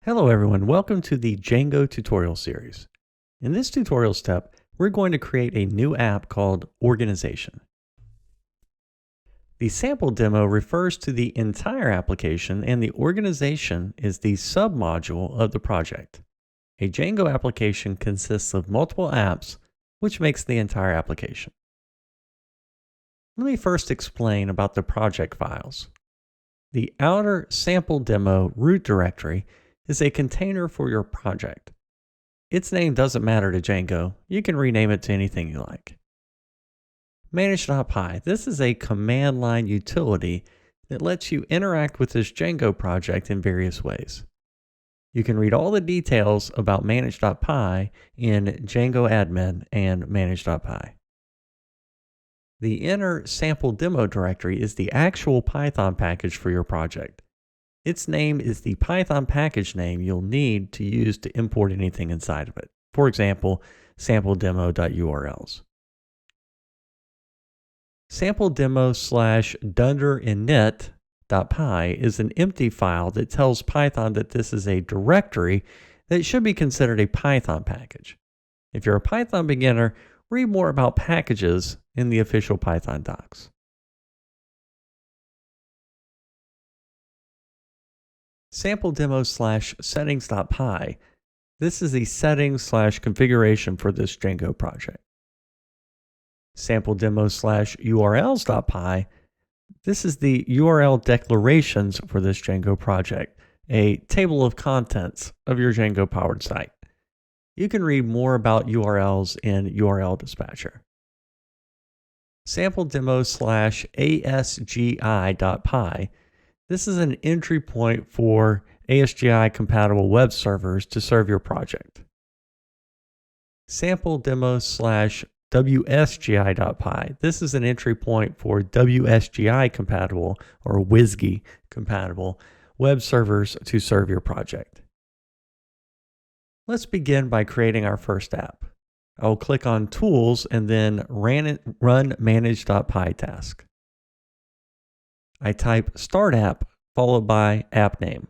Hello everyone, welcome to the Django tutorial series. In this tutorial step, we're going to create a new app called Organization. The sample demo refers to the entire application and the organization is the submodule of the project. A Django application consists of multiple apps, which makes the entire application. Let me first explain about the project files. The outer sample demo root directory is a container for your project. Its name doesn't matter to Django. You can rename it to anything you like. Manage.py. This is a command line utility that lets you interact with this Django project in various ways. You can read all the details about manage.py in Django admin and manage.py. The inner sample demo directory is the actual Python package for your project. Its name is the Python package name you'll need to use to import anything inside of it. For example, sampledemo.urls. Sampledemo/dunder-init.py is an empty file that tells Python that this is a directory that should be considered a Python package. If you're a Python beginner, read more about packages in the official Python docs. Sampledemo/settings.py. This is the settings/configuration for this Django project. Sampledemo/urls.py. This is the URL declarations for this Django project, a table of contents of your Django powered site. You can read more about URLs in URL Dispatcher. Sampledemo/asgi.py. This is an entry point for ASGI compatible web servers to serve your project. Sampledemo/wsgi.py. This is an entry point for WSGI compatible or WSGI compatible web servers to serve your project. Let's begin by creating our first app. I will click on Tools and then run manage.py task. I type Start App followed by app name.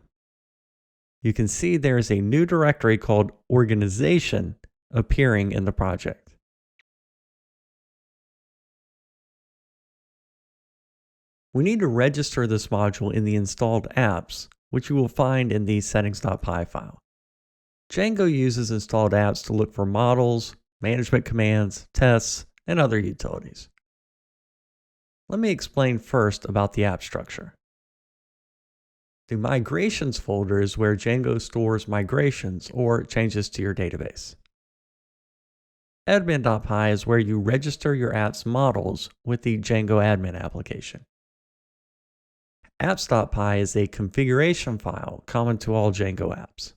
You can see there is a new directory called Organization appearing in the project. We need to register this module in the installed apps, which you will find in the settings.py file. Django uses installed apps to look for models, management commands, tests, and other utilities. Let me explain first about the app structure. The migrations folder is where Django stores migrations or changes to your database. Admin.py is where you register your app's models with the Django admin application. Apps.py is a configuration file common to all Django apps.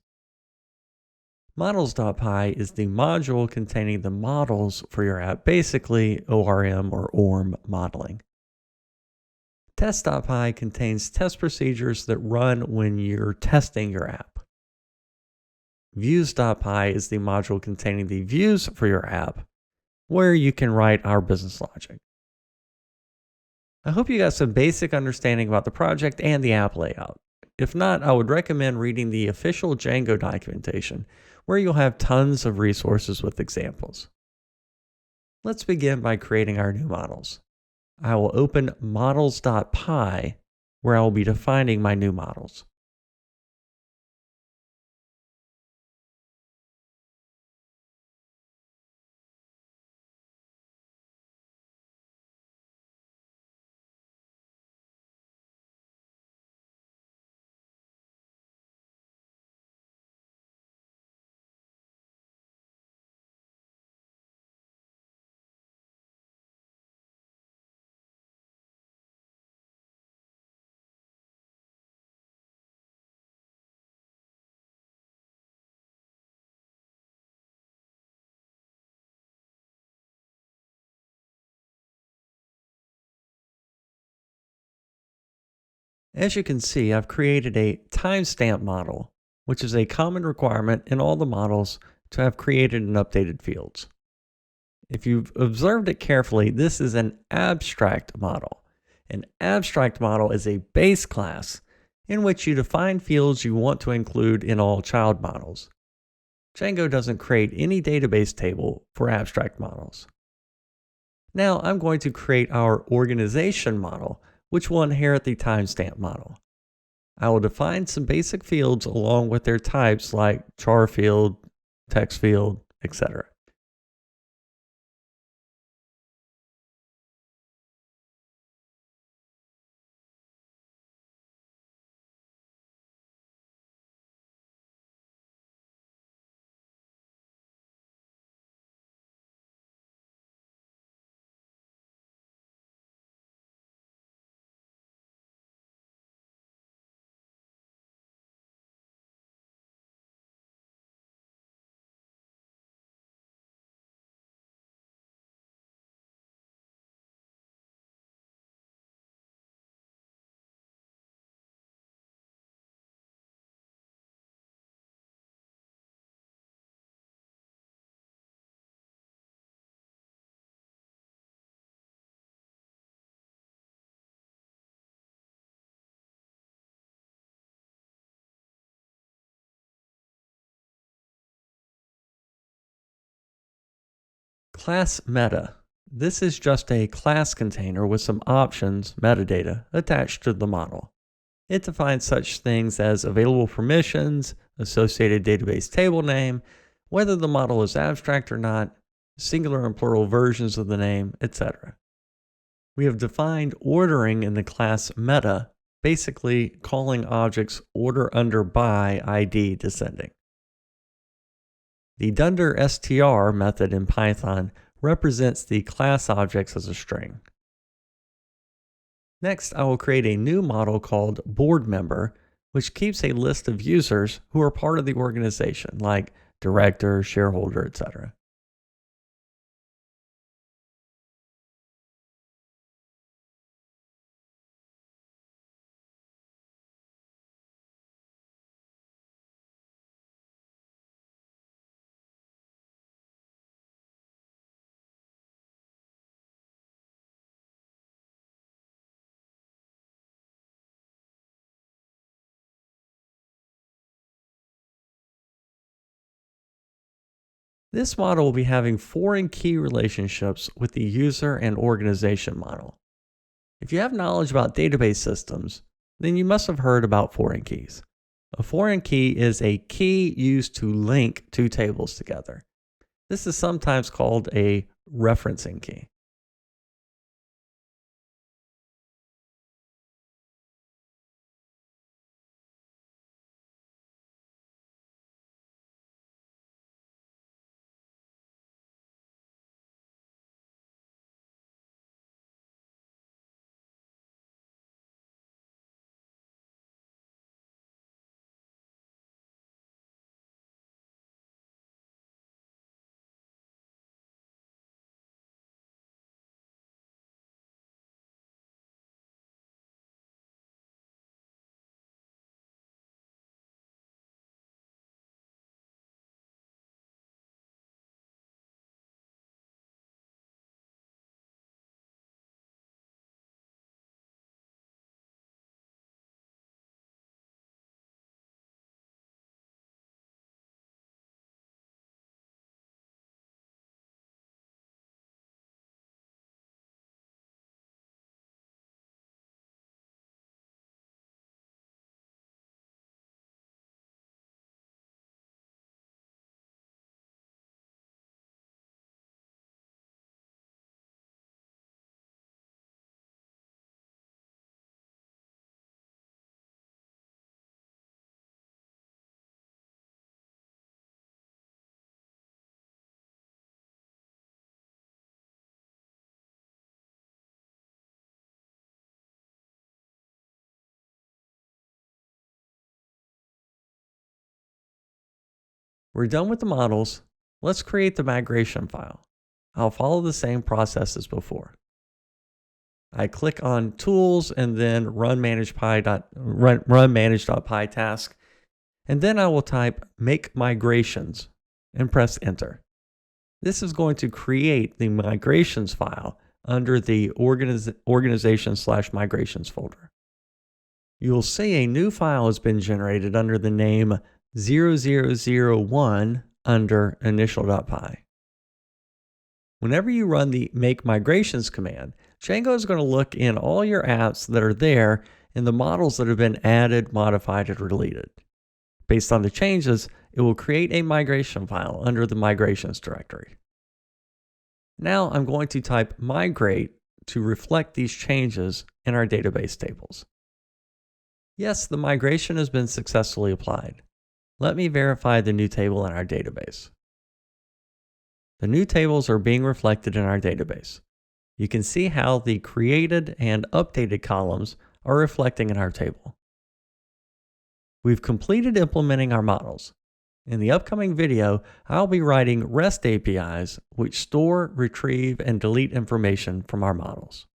Models.py is the module containing the models for your app, basically ORM or ORM modeling. Test.py contains test procedures that run when you're testing your app. Views.py is the module containing the views for your app, where you can write our business logic. I hope you got some basic understanding about the project and the app layout. If not, I would recommend reading the official Django documentation, where you'll have tons of resources with examples. Let's begin by creating our new models. I will open models.py, where I will be defining my new models. As you can see, I've created a timestamp model, which is a common requirement in all the models to have created and updated fields. If you've observed it carefully, this is an abstract model. An abstract model is a base class in which you define fields you want to include in all child models. Django doesn't create any database table for abstract models. Now I'm going to create our organization model, which will inherit the timestamp model. I will define some basic fields along with their types like char field, text field, etc. Class meta. This is just a class container with some options, metadata, attached to the model. It defines such things as available permissions, associated database table name, whether the model is abstract or not, singular and plural versions of the name, etc. We have defined ordering in the class meta, basically calling objects order under by ID descending. The dunder str method in Python represents the class objects as a string. Next, I will create a new model called board member, which keeps a list of users who are part of the organization, like director, shareholder, etc. This model will be having foreign key relationships with the user and organization model. If you have knowledge about database systems, then you must have heard about foreign keys. A foreign key is a key used to link two tables together. This is sometimes called a referencing key. We're done with the models. Let's create the migration file. I'll follow the same process as before. I click on Tools and then run manage.py task, and then I will type Make Migrations and press Enter. This is going to create the migrations file under the organization/migrations folder. You'll see a new file has been generated under the name 0001 under initial.py. Whenever you run the make migrations command, Django is going to look in all your apps that are there and the models that have been added, modified, or deleted. Based on the changes, it will create a migration file under the migrations directory. Now I'm going to type migrate to reflect these changes in our database tables. Yes, the migration has been successfully applied. Let me verify the new table in our database. The new tables are being reflected in our database. You can see how the created and updated columns are reflecting in our table. We've completed implementing our models. In the upcoming video, I'll be writing REST APIs which store, retrieve, and delete information from our models.